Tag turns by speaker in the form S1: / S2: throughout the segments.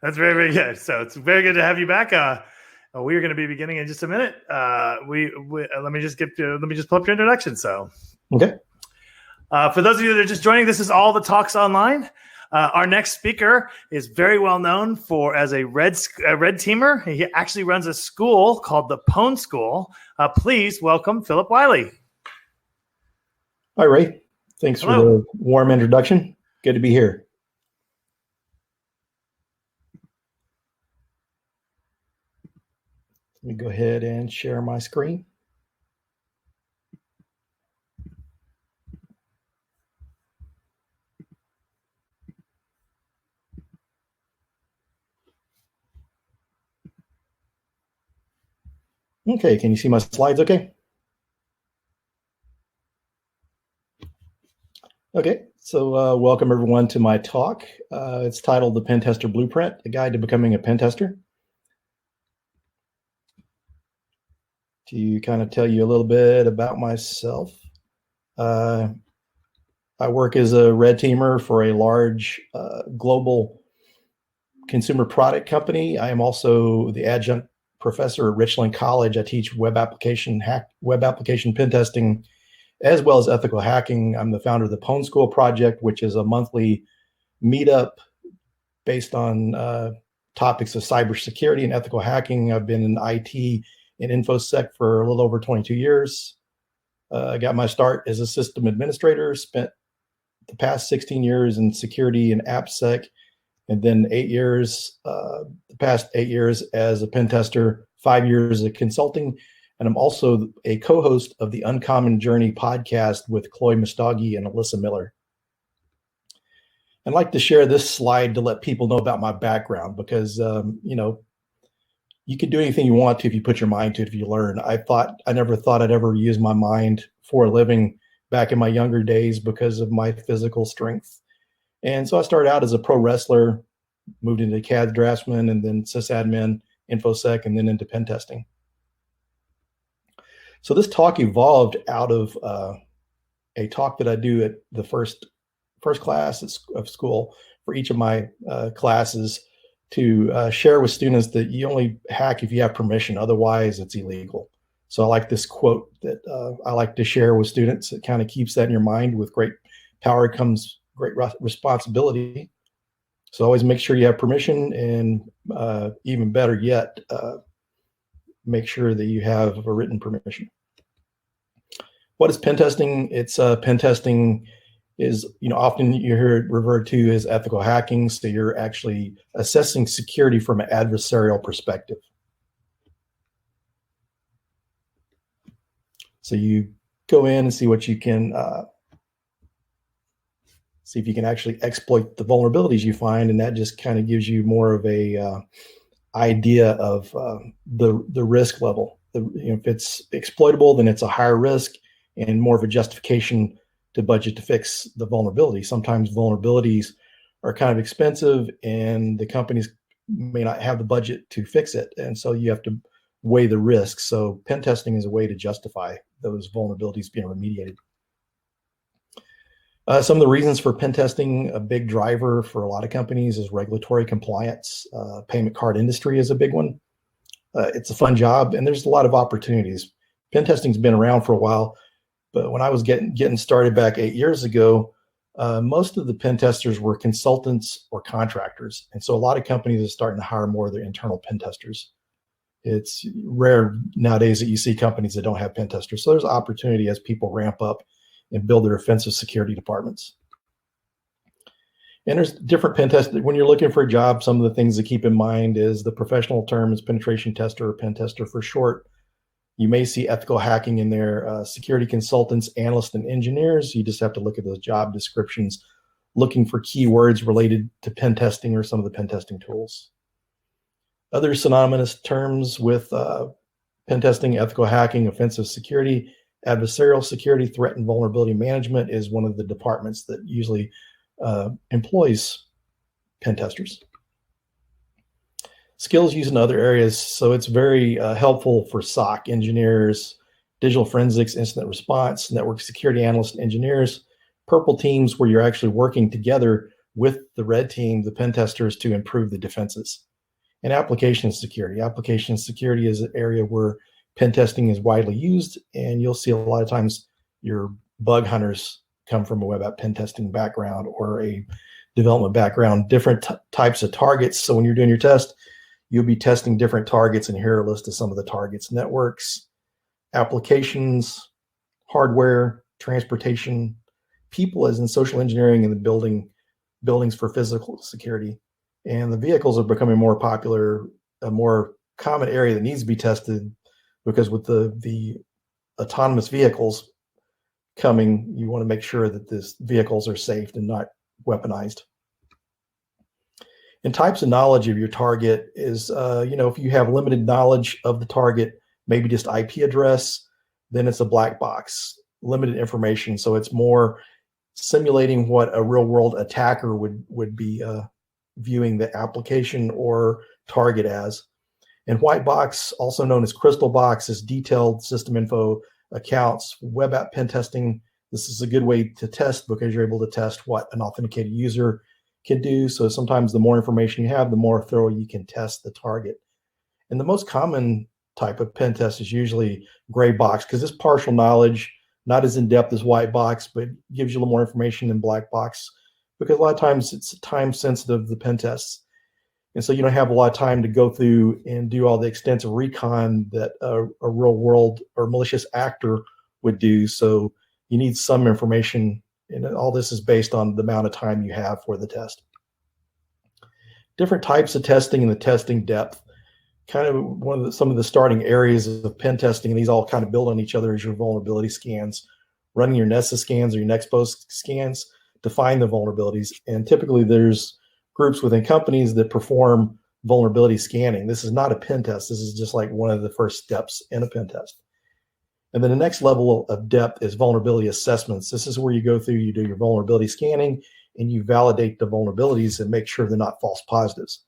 S1: That's very, very good. So it's very good to have you back. We are going to be beginning in just a minute. Let me just pull up your introduction. So,
S2: okay.
S1: For those of you that are just joining, this is All the Talks Online. Our next speaker is very well known as a red teamer. He actually runs a school called the Pwn School. Please welcome Phillip Wylie.
S2: Hi, Ray. Thanks
S1: Hello.
S2: for the warm introduction. Good to be here. Let me go ahead and share my screen. Okay, can you see my slides okay? Okay, so welcome everyone to my talk. It's titled The Pentester Blueprint, A Guide to Becoming a Pentester. To kind of tell you a little bit about myself. I work as a red teamer for a large global consumer product company. I am also the adjunct professor at Richland College. I teach web application pen testing, as well as ethical hacking. I'm the founder of the Pwn School Project, which is a monthly meetup based on topics of cybersecurity and ethical hacking. I've been in IT and InfoSec for a little over 22 years. I got my start as a system administrator, spent the past 16 years in security and AppSec, and then the past 8 years as a pen tester, 5 years of consulting. And I'm also a co-host of the Uncommon Journey podcast with Chloe Mustagi and Alyssa Miller. I'd like to share this slide to let people know about my background because, you can do anything you want to if you put your mind to it, if you learn. I never thought I'd ever use my mind for a living back in my younger days because of my physical strength. And so I started out as a pro wrestler, moved into CAD draftsman, and then sysadmin, InfoSec, and then into pen testing. So this talk evolved out of a talk that I do at the first class of school for each of my classes to share with students that you only hack if you have permission, otherwise it's illegal. So I like this quote that I like to share with students. It kind of keeps that in your mind. With great power comes great responsibility. So always make sure you have permission, and even better yet, make sure that you have a written permission. What is pen testing? It's pen testing is, often you hear it referred to as ethical hacking. So you're actually assessing security from an adversarial perspective. So you go in and see what you can, see if you can actually exploit the vulnerabilities you find, and that just kind of gives you more of a idea of the risk level. If it's exploitable, then it's a higher risk and more of a justification to budget to fix the vulnerability. Sometimes vulnerabilities are kind of expensive and the companies may not have the budget to fix it. And so you have to weigh the risks. So pen testing is a way to justify those vulnerabilities being remediated. Some of the reasons for pen testing, a big driver for a lot of companies is regulatory compliance. Payment card industry is a big one. It's a fun job and there's a lot of opportunities. Pen testing's been around for a while, but when I was getting started back 8 years ago, most of the pen testers were consultants or contractors. And so a lot of companies are starting to hire more of their internal pen testers. It's rare nowadays that you see companies that don't have pen testers. So there's opportunity as people ramp up and build their offensive security departments. And there's different pen tests. When you're looking for a job, some of the things to keep in mind is the professional term is penetration tester or pen tester for short. You may see ethical hacking in there, security consultants, analysts, and engineers. You just have to look at those job descriptions, looking for keywords related to pen testing or some of the pen testing tools. Other synonymous terms with pen testing, ethical hacking, offensive security, adversarial security, threat and vulnerability management is one of the departments that usually employs pen testers. Skills used in other areas. So it's very helpful for SOC engineers, digital forensics, incident response, network security analysts, and engineers, purple teams where you're actually working together with the red team, the pen testers, to improve the defenses. And application security. Application security is an area where pen testing is widely used, and you'll see a lot of times your bug hunters come from a web app pen testing background or a development background, different types of targets. So when you're doing your test, you'll be testing different targets, and here are a list of some of the targets: networks, applications, hardware, transportation, people, as in social engineering, and the buildings for physical security. And the vehicles are becoming more popular, a more common area that needs to be tested, because with the autonomous vehicles coming, you want to make sure that these vehicles are safe and not weaponized. And types of knowledge of your target is, if you have limited knowledge of the target, maybe just IP address, then it's a black box, limited information. So it's more simulating what a real world attacker would be viewing the application or target as. And white box, also known as crystal box, is detailed system info, accounts, web app pen testing. This is a good way to test because you're able to test what an authenticated user can do. So sometimes the more information you have, the more thorough you can test the target. And the most common type of pen test is usually gray box, because it's partial knowledge, not as in-depth as white box, but gives you a little more information than black box, because a lot of times it's time sensitive, the pen tests. And so you don't have a lot of time to go through and do all the extensive recon that a real world or malicious actor would do. So you need some information, and all this is based on the amount of time you have for the test. Different types of testing and the testing depth. Kind of some of the starting areas of pen testing, and these all kind of build on each other, is your vulnerability scans. Running your Nessus scans or your Nexpose scans to find the vulnerabilities. And typically there's groups within companies that perform vulnerability scanning. This is not a pen test. This is just like one of the first steps in a pen test. And then the next level of depth is vulnerability assessments. This is where you go through, you do your vulnerability scanning, and you validate the vulnerabilities and make sure they're not false positives.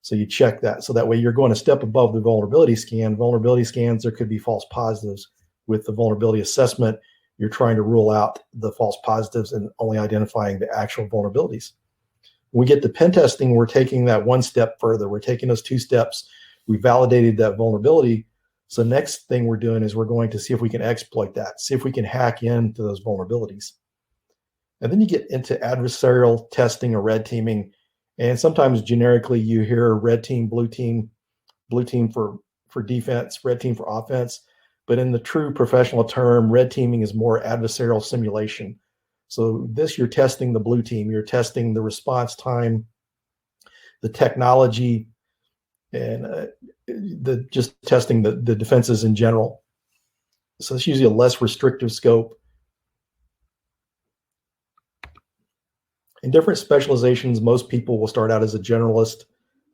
S2: So you check that. So that way you're going a step above the vulnerability scan. Vulnerability scans, there could be false positives. With the vulnerability assessment, you're trying to rule out the false positives and only identifying the actual vulnerabilities. When we get to pen testing, we're taking that one step further. We're taking those two steps. We validated that vulnerability. So next thing we're doing is we're going to see if we can exploit that, see if we can hack into those vulnerabilities. And then you get into adversarial testing or red teaming. And sometimes generically you hear red team, blue team for defense, red team for offense. But in the true professional term, red teaming is more adversarial simulation. So this, you're testing the blue team, you're testing the response time, the technology, and just testing the defenses in general. So it's usually a less restrictive scope. In different specializations, most people will start out as a generalist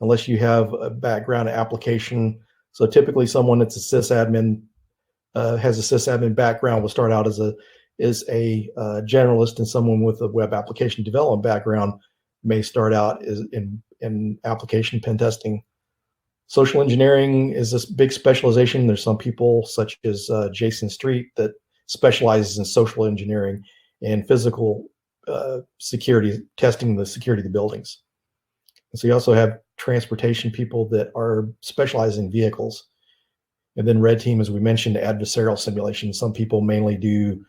S2: unless you have a background in application. So typically someone that's a sysadmin, has a sysadmin background, will start out as a generalist, and someone with a web application development background may start out as in application pen testing. Social engineering is this big specialization. There's some people such as Jason Street that specializes in social engineering and physical security, testing the security of the buildings. And so you also have transportation people that are specializing in vehicles. And then red team, as we mentioned, adversarial simulation. Some people mainly do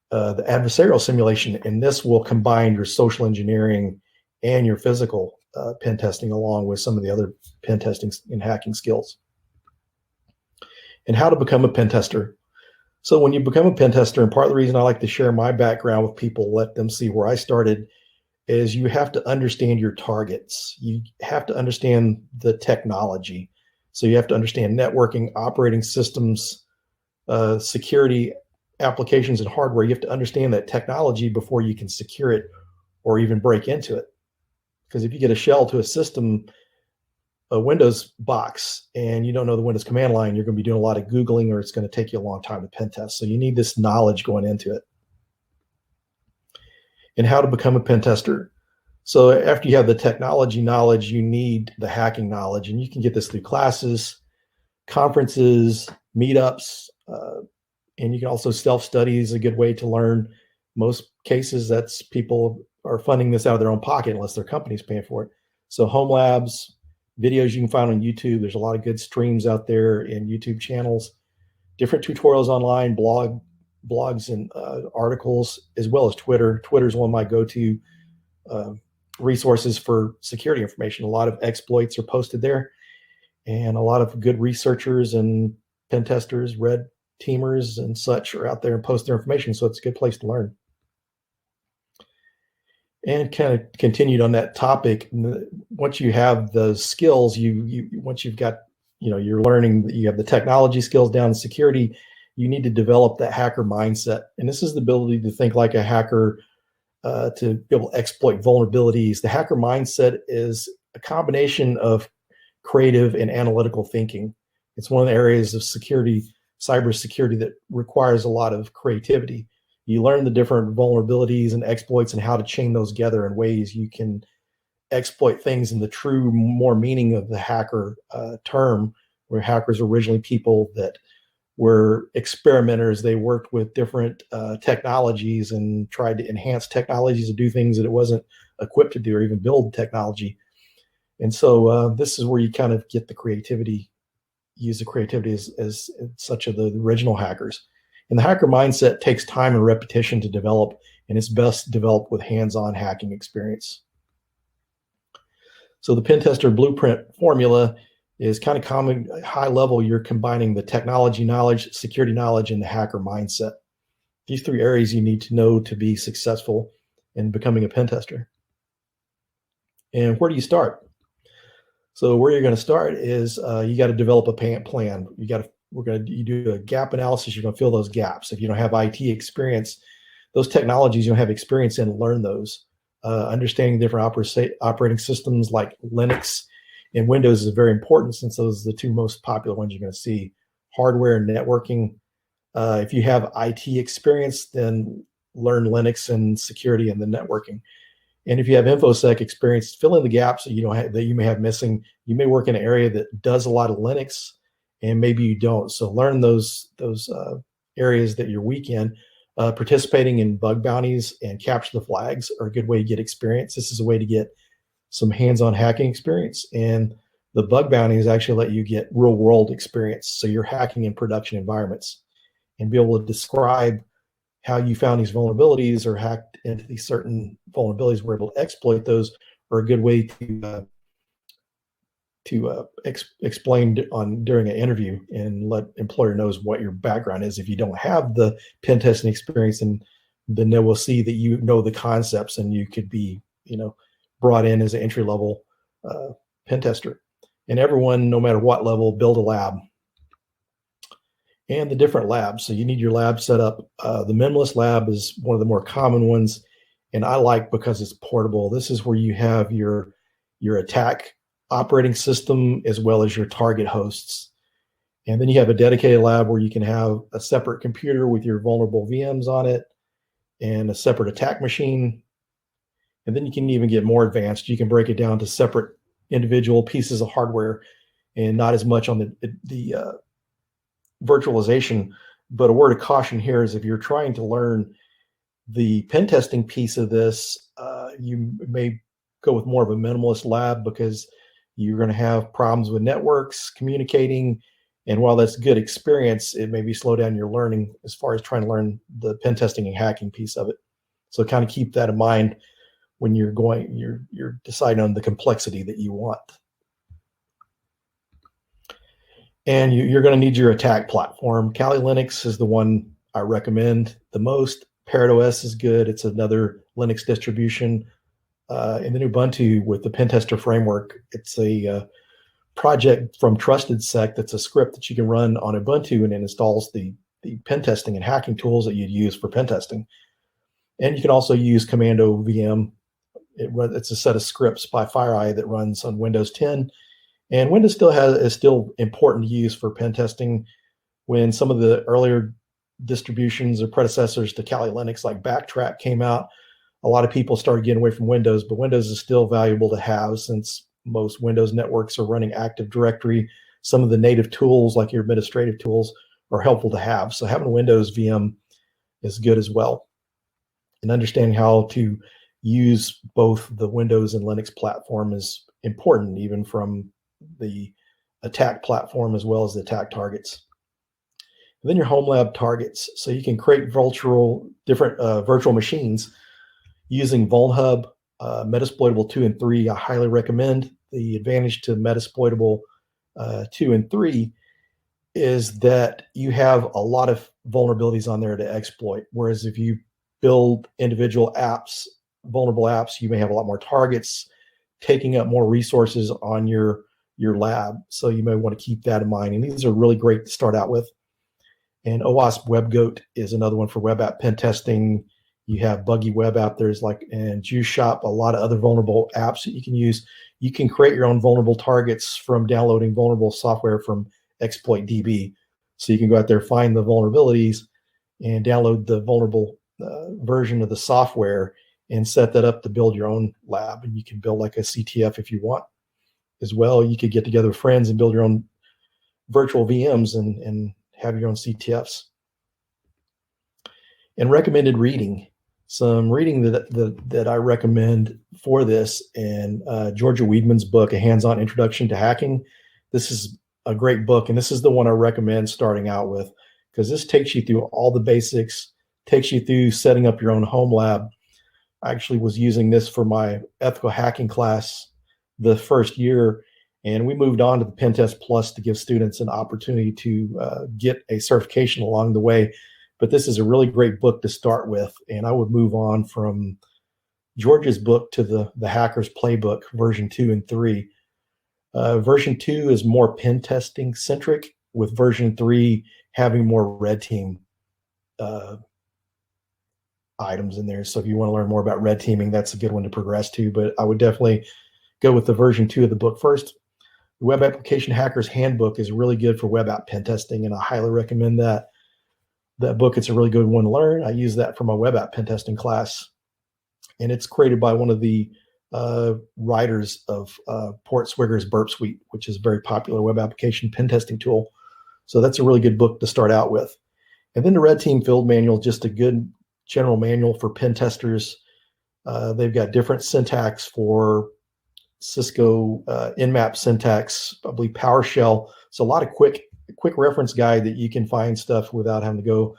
S2: the adversarial simulation, and this will combine your social engineering and your physical pen testing, along with some of the other pen testing and hacking skills. And how to become a pen tester. So when you become a pen tester, and part of the reason I like to share my background with people, let them see where I started, is you have to understand your targets. You have to understand the technology. So you have to understand networking, operating systems, security, applications, and hardware. You have to understand that technology before you can secure it or even break into it. Because if you get a shell to a system, a Windows box, and you don't know the Windows command line, you're going to be doing a lot of Googling, or it's going to take you a long time to pen test. So you need this knowledge going into it. And how to become a pen tester. So after you have the technology knowledge, you need the hacking knowledge, and you can get this through classes, conferences, meetups, and you can also self-study is a good way to learn. Most cases, that's people are funding this out of their own pocket unless their company's paying for it. So home labs, videos you can find on YouTube. There's a lot of good streams out there in YouTube channels, different tutorials online, blogs and articles, as well as Twitter. Twitter is one of my go-to resources for security information. A lot of exploits are posted there, and a lot of good researchers and pen testers, red teamers and such are out there and post their information. So it's a good place to learn. And kind of continued on that topic, once you have the skills, once you've got, you're learning, you have the technology skills down, security, you need to develop that hacker mindset. And this is the ability to think like a hacker, to be able to exploit vulnerabilities. The hacker mindset is a combination of creative and analytical thinking. It's one of the areas of security, cybersecurity, that requires a lot of creativity. You learn the different vulnerabilities and exploits and how to chain those together in ways you can exploit things in the true, more meaning of the hacker term, where hackers were originally people that were experimenters. They worked with different technologies and tried to enhance technologies to do things that it wasn't equipped to do, or even build technology. And so this is where you kind of get the creativity, use the creativity as such of the original hackers. And the hacker mindset takes time and repetition to develop, and it's best developed with hands-on hacking experience. So the Pentester blueprint formula is kind of common, high level. You're combining the technology knowledge, security knowledge, and the hacker mindset. These three areas you need to know to be successful in becoming a pen tester. And where do you start? So where you're going to start is you got to develop a plan. You do a gap analysis. You're going to fill those gaps. If you don't have IT experience, those technologies you don't have experience in, learn those. Understanding different operating systems like Linux and Windows is very important, since those are the two most popular ones you're going to see. Hardware and networking. If you have IT experience, then learn Linux and security and the networking. And if you have InfoSec experience, fill in the gaps that you may have missing. You may work in an area that does a lot of Linux, and maybe you don't. So learn those areas that you're weak in. Participating in bug bounties and capture the flags are a good way to get experience. This is a way to get some hands-on hacking experience. And the bug bounties actually let you get real-world experience. So you're hacking in production environments and be able to describe how you found these vulnerabilities or hacked into these certain vulnerabilities, were able to exploit those, are a good way to explain during an interview and let employer knows what your background is. If you don't have the pen testing experience, and then they will see that you know the concepts, and you could be brought in as an entry level pen tester. And everyone, no matter what level, build a lab. And the different labs. So you need your lab set up. The minimalist lab is one of the more common ones, and I like because it's portable. This is where you have your attack operating system as well as your target hosts. And then you have a dedicated lab where you can have a separate computer with your vulnerable VMs on it and a separate attack machine. And then you can even get more advanced. You can break it down to separate individual pieces of hardware, and not as much on the virtualization. But a word of caution here is, if you're trying to learn the pen testing piece of this, you may go with more of a minimalist lab, because you're going to have problems with networks, communicating. And while that's good experience, it maybe slow down your learning as far as trying to learn the pen testing and hacking piece of it. So kind of keep that in mind when you're deciding on the complexity that you want. And you're going to need your attack platform. Kali Linux is the one I recommend the most. ParrotOS is good. It's another Linux distribution. And then Ubuntu with the Pentester framework. It's a project from TrustedSec that's a script that you can run on Ubuntu, and it installs the pen testing and hacking tools that you'd use for pen testing. And you can also use Commando VM. It's a set of scripts by FireEye that runs on Windows 10. And Windows is still important to use for pen testing. When some of the earlier distributions or predecessors to Kali Linux, like Backtrack, came out, a lot of people started getting away from Windows, but Windows is still valuable to have, since most Windows networks are running Active Directory. Some of the native tools, like your administrative tools, are helpful to have. So having a Windows VM is good as well. And understanding how to use both the Windows and Linux platform is important, even from the attack platform as well as the attack targets. And then your home lab targets. So you can create different virtual machines using VulnHub, Metasploitable 2 and 3. I highly recommend. The advantage to Metasploitable 2 and 3 is that you have a lot of vulnerabilities on there to exploit. Whereas if you build individual apps, vulnerable apps, you may have a lot more targets taking up more resources on your lab. So you may want to keep that in mind. And these are really great to start out with. And OWASP WebGoat is another one for web app pen testing. You have Buggy Web App. There's and Juice Shop, a lot of other vulnerable apps that you can use. You can create your own vulnerable targets from downloading vulnerable software from ExploitDB. So you can go out there, find the vulnerabilities, and download the vulnerable version of the software and set that up to build your own lab. And you can build like a CTF if you want as well. You could get together with friends and build your own virtual VMs and have your own CTFs. And recommended reading. Some reading that I recommend for this, and Georgia Weidman's book, A Hands-On Introduction to Hacking. This is a great book, and this is the one I recommend starting out with, because this takes you through all the basics, takes you through setting up your own home lab. I actually was using this for my ethical hacking class the first year, and we moved on to the Pentest Plus to give students an opportunity to get a certification along the way. But this is a really great book to start with, and I would move on from George's book to the Hacker's Playbook, version 2 and 3. Version 2 is more pen testing centric, with version 3 having more red team items in there. So if you want to learn more about red teaming, that's a good one to progress to. But I would definitely go with the version 2 of the book first. The Web Application Hacker's Handbook is really good for web app pen testing, and I highly recommend that book. It's a really good one to learn. I use that for my web app pen testing class, and it's created by one of the writers of Port Swigger's Burp Suite, which is a very popular web application pen testing tool. So that's a really good book to start out with. And then the Red Team Field Manual, just a good general manual for pen testers. They've got different syntax for Cisco Nmap syntax, I believe PowerShell. So a lot of quick reference guide that you can find stuff without having to go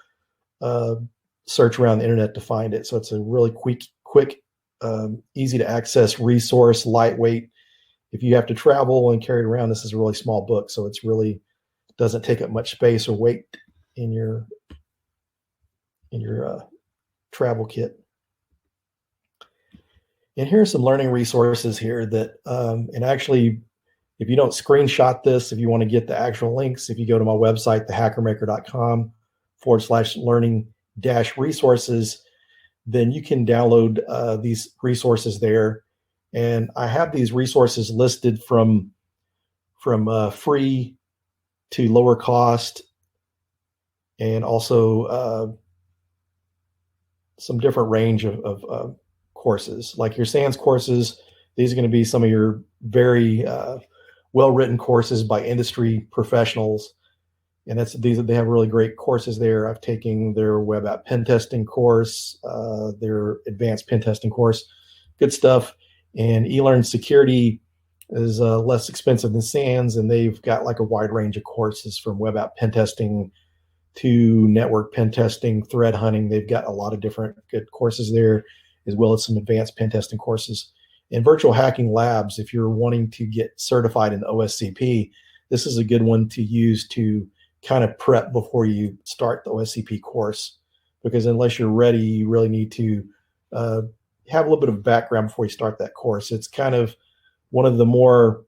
S2: search around the internet to find it. So it's a really quick, easy to access resource, lightweight. If you have to travel and carry it around, this is a really small book. So it's really doesn't take up much space or weight in your travel kit. And here are some learning resources here that, and actually, if you don't screenshot this, if you want to get the actual links, if you go to my website, thehackermaker.com/learning-resources, then you can download these resources there. And I have these resources listed from free to lower cost, and also some different range of courses. Like your SANS courses, these are going to be some of your very well-written courses by industry professionals. And they have really great courses there. I've taken their web app pen testing course, their advanced pen testing course, good stuff. And eLearn Security is less expensive than SANS, and they've got like a wide range of courses from web app pen testing to network pen testing, threat hunting. They've got a lot of different good courses there, as well as some advanced pen testing courses. And virtual hacking labs, if you're wanting to get certified in the OSCP, this is a good one to use to kind of prep before you start the OSCP course, because unless you're ready, you really need to have a little bit of background before you start that course. It's kind of one of the more,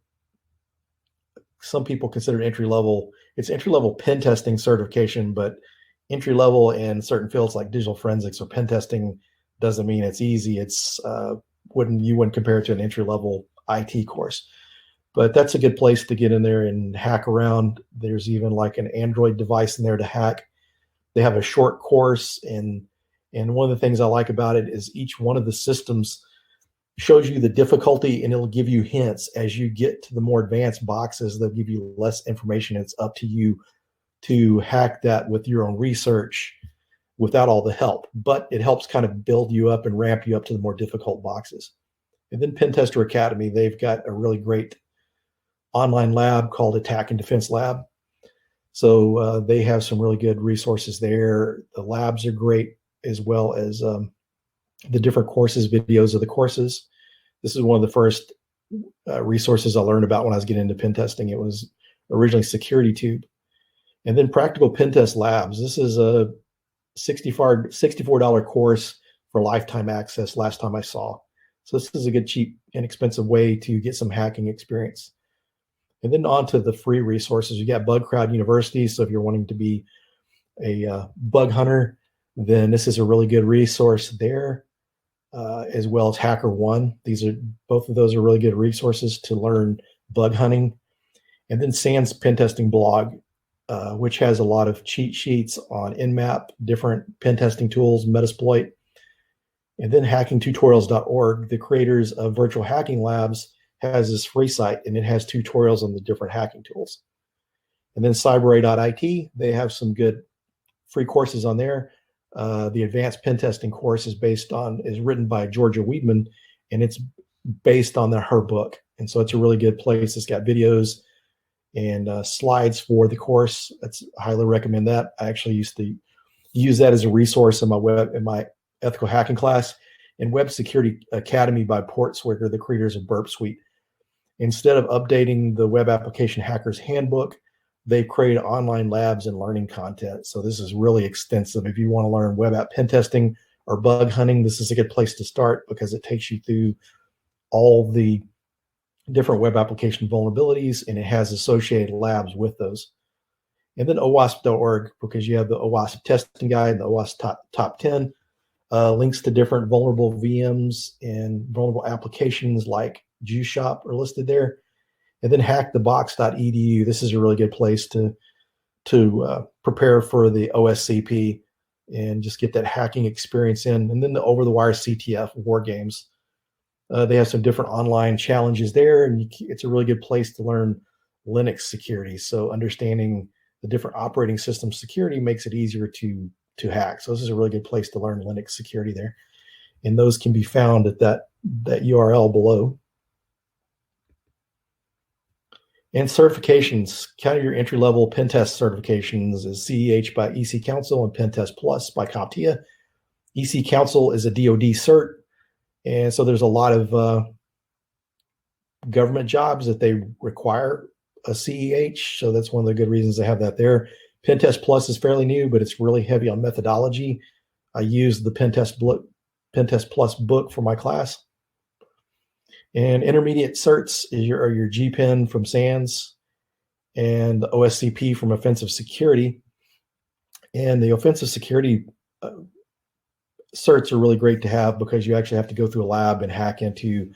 S2: some people consider entry-level. It's entry-level pen testing certification, but entry-level in certain fields like digital forensics or pen testing doesn't mean it's easy. It's you wouldn't compare it to an entry-level IT course. But that's a good place to get in there and hack around. There's even like an Android device in there to hack. They have a short course, and one of the things I like about it is each one of the systems shows you the difficulty, and it'll give you hints as you get to the more advanced boxes. They'll give you less information. It's up to you to hack that with your own research. without all the help, but it helps kind of build you up and ramp you up to the more difficult boxes. And then Pentester Academy, they've got a really great online lab called Attack and Defense Lab. So they have some really good resources there. The labs are great, as well as the different courses, videos of the courses. This is one of the first resources I learned about when I was getting into pen testing. It was originally SecurityTube. And then Practical Pen Test Labs. This is a $64 course for lifetime access last time I saw. So this is a good, cheap, inexpensive way to get some hacking experience. And then on to the free resources. You got Bug Crowd University. So if you're wanting to be a bug hunter, then this is a really good resource there, as well as HackerOne. Both of those are really good resources to learn bug hunting. And then SANS Pen Testing blog, which has a lot of cheat sheets on Nmap, different pen testing tools, Metasploit. And then hackingtutorials.org, the creators of Virtual Hacking Labs, has this free site, and it has tutorials on the different hacking tools. And then cyberay.it, they have some good free courses on there. The advanced pen testing course is written by Georgia Weidman, and it's based on her book. And so it's a really good place. It's got videos and slides for the course. I highly recommend that. I actually used to use that as a resource in my ethical hacking class. And Web Security Academy by Portswigger, the creators of Burp Suite. Instead of updating the Web Application Hacker's Handbook, they've created online labs and learning content. So this is really extensive. If you want to learn web app pen testing or bug hunting, this is a good place to start because it takes you through all the different web application vulnerabilities, and it has associated labs with those. And then OWASP.org, because you have the OWASP testing guide, the OWASP top 10, links to different vulnerable VMs and vulnerable applications like JuiceShop are listed there. And then hackthebox.edu. This is a really good place to prepare for the OSCP and just get that hacking experience in. And then the over-the-wire CTF war games. They have some different online challenges there, and it's a really good place to learn Linux security. So understanding the different operating system security makes it easier to hack. So this is a really good place to learn Linux security there. And those can be found at that URL below. And certifications, kind of your entry-level pen test certifications is CEH by EC Council and Pentest Plus by CompTIA. EC Council is a DoD cert, and so there's a lot of government jobs that they require a CEH, so that's one of the good reasons they have that there. Pentest Plus is fairly new, but it's really heavy on methodology. I use the Pentest Plus book for my class. And intermediate certs are your GPen from SANS and the OSCP from Offensive Security. And the Offensive Security certs are really great to have because you actually have to go through a lab and hack into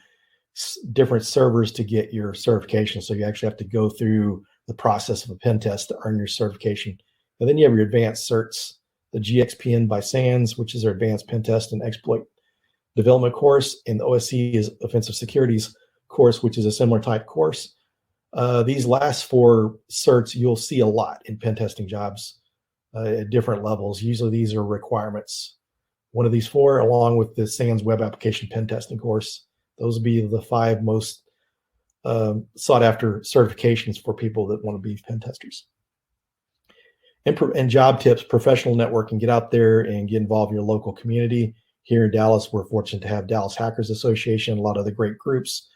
S2: different servers to get your certification. So you actually have to go through the process of a pen test to earn your certification. And then you have your advanced certs, the GXPN by SANS, which is our advanced pen test and exploit development course, and the OSC is Offensive Securities course, which is a similar type course. These last four certs you'll see a lot in pen testing jobs at different levels. Usually these are requirements. One of these four, along with the SANS Web Application Pen Testing course, those will be the 5 most sought after certifications for people that want to be pen testers. And job tips, professional networking, get out there and get involved in your local community. Here in Dallas, we're fortunate to have Dallas Hackers Association, a lot of other great groups,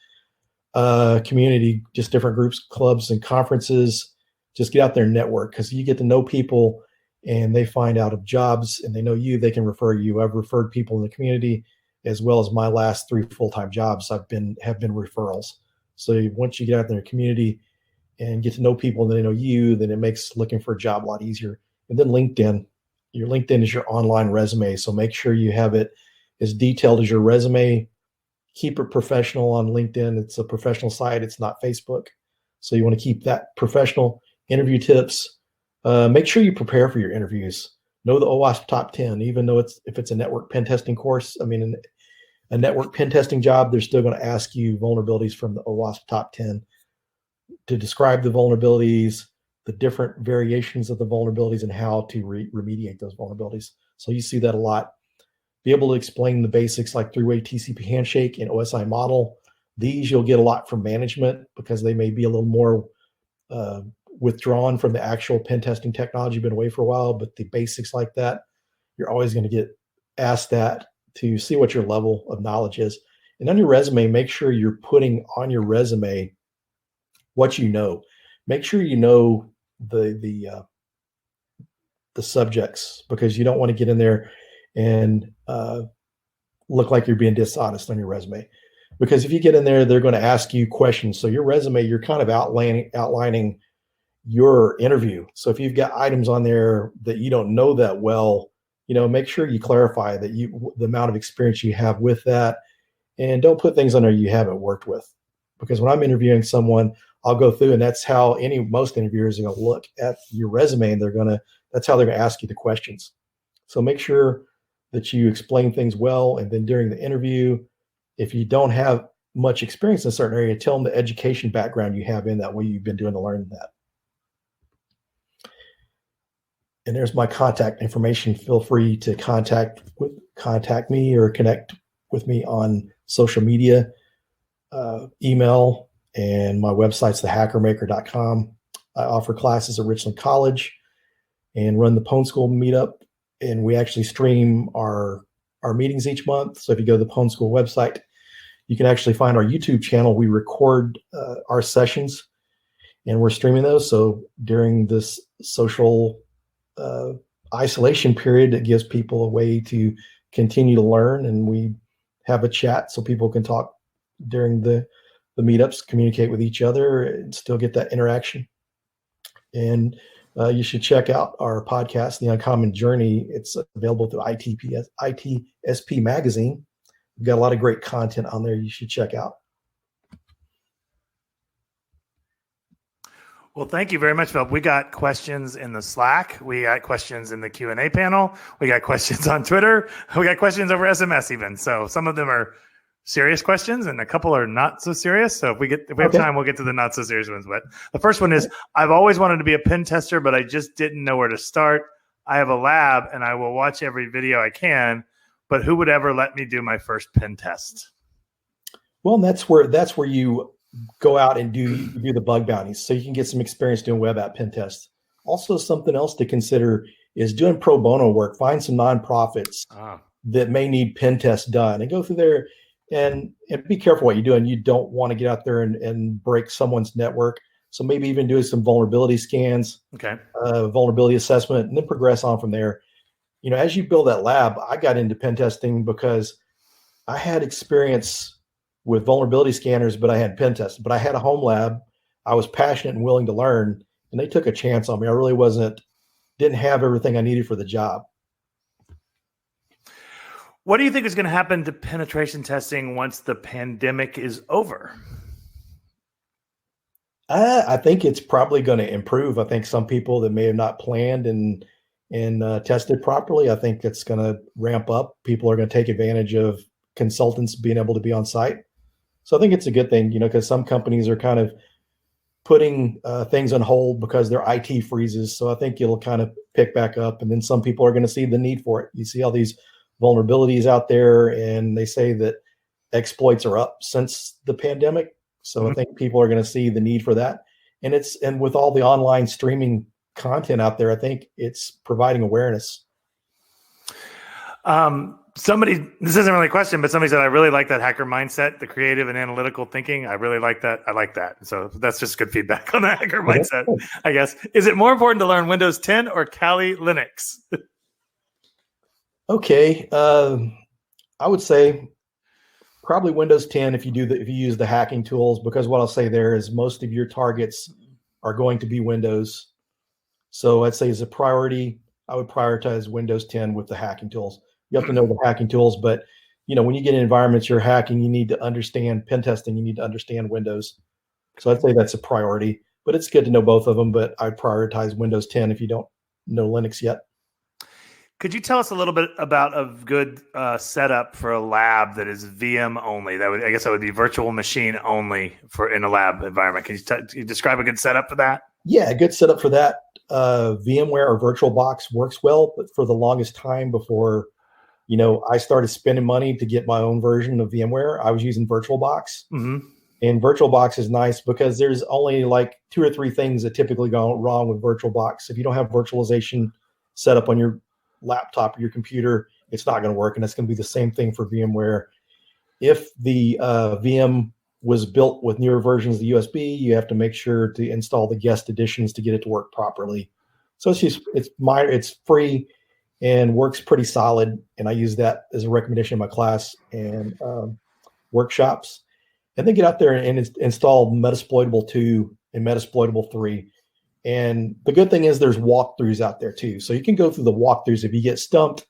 S2: community, just different groups, clubs, and conferences. Just get out there and network, because you get to know people and they find out of jobs and they know you, they can refer you. I've referred people in the community, as well as my last 3 full-time jobs have been referrals. So once you get out there in the community and get to know people and they know you, then it makes looking for a job a lot easier. And then LinkedIn. Your LinkedIn is your online resume, so make sure you have it as detailed as your resume. Keep it professional on LinkedIn. It's a professional site. It's not Facebook. So you want to keep that professional. Interview tips. Make sure you prepare for your interviews. Know the OWASP top 10, even though if it's a network pen testing course. I mean, a network pen testing job, they're still going to ask you vulnerabilities from the OWASP top 10 to describe the vulnerabilities, the different variations of the vulnerabilities, and how to remediate those vulnerabilities. So you see that a lot. Be able to explain the basics like three-way TCP handshake and OSI model. These you'll get a lot from management because they may be a little more withdrawn from the actual pen testing technology, been away for a while, but the basics like that, you're always going to get asked that to see what your level of knowledge is. And on your resume, make sure you're putting on your resume what you know. Make sure you know the subjects, because you don't want to get in there and look like you're being dishonest on your resume. Because if you get in there, they're going to ask you questions. So your resume, you're kind of outlining your interview. So if you've got items on there that you don't know that well, make sure you clarify that the amount of experience you have with that, and don't put things on there you haven't worked with. Because when I'm interviewing someone, I'll go through, and that's how most interviewers are going to look at your resume, and that's how they're going to ask you the questions. So make sure that you explain things well. And then during the interview, if you don't have much experience in a certain area, tell them the education background you have in that, what you've been doing to learn that. And there's my contact information. Feel free to contact me or connect with me on social media, email, and my website's thehackermaker.com. I offer classes at Richland College and run the Pwn School meetup. And we actually stream our meetings each month. So if you go to the Pwn School website, you can actually find our YouTube channel. We record our sessions and we're streaming those. So during this social isolation period, it gives people a way to continue to learn. And we have a chat so people can talk during the meetups, communicate with each other, and still get that interaction. And you should check out our podcast, The Uncommon Journey. It's available through ITSP Magazine. We've got a lot of great content on there you should check out.
S1: Well, thank you very much, Phil. We got questions in the Slack. We got questions in the Q&A panel. We got questions on Twitter. We got questions over SMS even. So some of them are serious questions and a couple are not so serious. So if we have time, we'll get to the not so serious ones. But the first one is, I've always wanted to be a pen tester, but I just didn't know where to start. I have a lab and I will watch every video I can, but who would ever let me do my first pen test?
S2: Well, that's where you go out and do the bug bounties, so you can get some experience doing web app pen tests. Also, something else to consider is doing pro bono work. Find some nonprofits that may need pen tests done, and go through there and be careful what you're doing. You don't want to get out there and break someone's network. So maybe even doing some vulnerability scans, vulnerability assessment, and then progress on from there. As you build that lab, I got into pen testing because I had experience with vulnerability scanners, but I had pen tests. But I had a home lab. I was passionate and willing to learn, and they took a chance on me. I really didn't have everything I needed for the job.
S1: What do you think is going to happen to penetration testing once the pandemic is over?
S2: I think it's probably going to improve. I think some people that may have not planned and tested properly, I think it's going to ramp up. People are going to take advantage of consultants being able to be on site. So I think it's a good thing, because some companies are kind of putting things on hold because their IT freezes. So I think it'll kind of pick back up, and then some people are going to see the need for it. You see all these vulnerabilities out there, and they say that exploits are up since the pandemic. So I think people are going to see the need for that. And with all the online streaming content out there, I think it's providing awareness.
S1: This isn't really a question, but somebody said, I really like that hacker mindset, the creative and analytical thinking. I really like that. I like that. So that's just good feedback on the hacker mindset, I guess. Is it more important to learn Windows 10 or Kali Linux?
S2: Okay. I would say probably Windows 10 if you use the hacking tools, because what I'll say there is most of your targets are going to be Windows. So I'd say as a priority, I would prioritize Windows 10 with the hacking tools. You have to know the hacking tools, but when you get in environments you're hacking, you need to understand pen testing. You need to understand Windows. So I'd say that's a priority, but it's good to know both of them. But I'd prioritize Windows 10 if you don't know Linux yet.
S1: Could you tell us a little bit about a good setup for a lab that is VM only? That would be virtual machine only in a lab environment. Can you describe a good setup for that?
S2: Yeah, a good setup for that. VMware or VirtualBox works well, but for the longest time before, I started spending money to get my own version of VMware, I was using VirtualBox.
S1: Mm-hmm.
S2: And VirtualBox is nice because there's only like 2 or 3 things that typically go wrong with VirtualBox. If you don't have virtualization set up on your laptop or your computer, it's not going to work. And it's going to be the same thing for VMware. If the VM was built with newer versions of the USB, you have to make sure to install the guest editions to get it to work properly. So it's free and works pretty solid. And I use that as a recommendation in my class and workshops. And then get out there and install Metasploitable 2 and Metasploitable 3. And the good thing is there's walkthroughs out there too. So you can go through the walkthroughs. If you get stumped,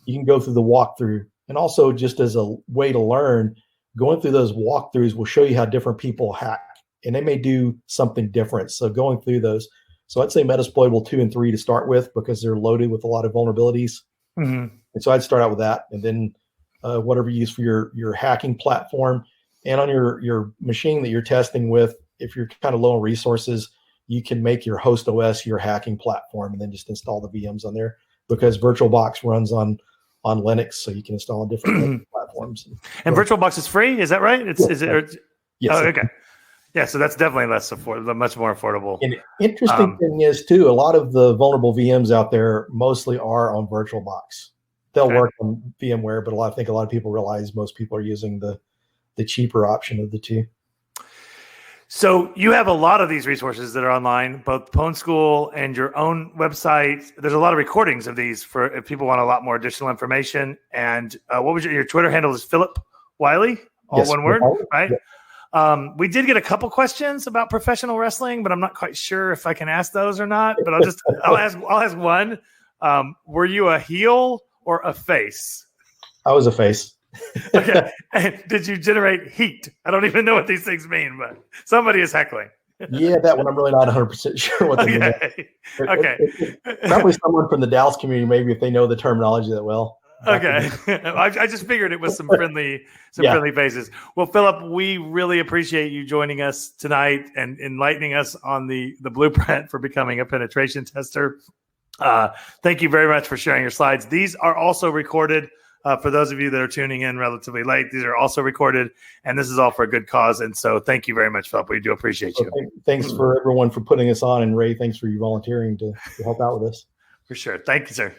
S2: you can go through the walkthrough. And also just as a way to learn, going through those walkthroughs will show you how different people hack. And they may do something different. So going through those. So I'd say Metasploitable 2 and 3 to start with because they're loaded with a lot of vulnerabilities.
S1: Mm-hmm.
S2: And so I'd start out with that. And then whatever you use for your hacking platform. And on your machine that you're testing with, if you're kind of low on resources, you can make your host OS your hacking platform and then just install the VMs on there because VirtualBox runs on Linux, so you can install on different platforms.
S1: And VirtualBox is free, is that right?
S2: Yes.
S1: Oh, okay. Yeah, so that's definitely much more affordable.
S2: And interesting thing is too, a lot of the vulnerable VMs out there mostly are on VirtualBox. They'll work on VMware, but I think a lot of people realize most people are using the cheaper option of the two.
S1: So you have a lot of these resources that are online, both Pwn School and your own website. There's a lot of recordings of these for if people want a lot more additional information. And what was your Twitter handle is Phillip Wylie, all one word, right? Yeah. We did get a couple questions about professional wrestling, but I'm not quite sure if I can ask those or not. But I'll ask one. Were you a heel or a face?
S2: I was a face.
S1: Okay. And did you generate heat? I don't even know what these things mean, but somebody is heckling.
S2: Yeah, that one I'm really not 100% sure what they mean.
S1: Okay.
S2: Probably someone from the Dallas community, maybe if they know the terminology that well.
S1: Okay. I just figured it was some friendly faces. Well, Phillip, we really appreciate you joining us tonight and enlightening us on the blueprint for becoming a penetration tester. Thank you very much for sharing your slides. These are also recorded. For those of you that are tuning in relatively late, these are also recorded, and this is all for a good cause. And so thank you very much, Phillip. We do appreciate you.
S2: Thanks for everyone for putting us on. And Ray, thanks for you volunteering to help out with us.
S1: For sure. Thank you, sir.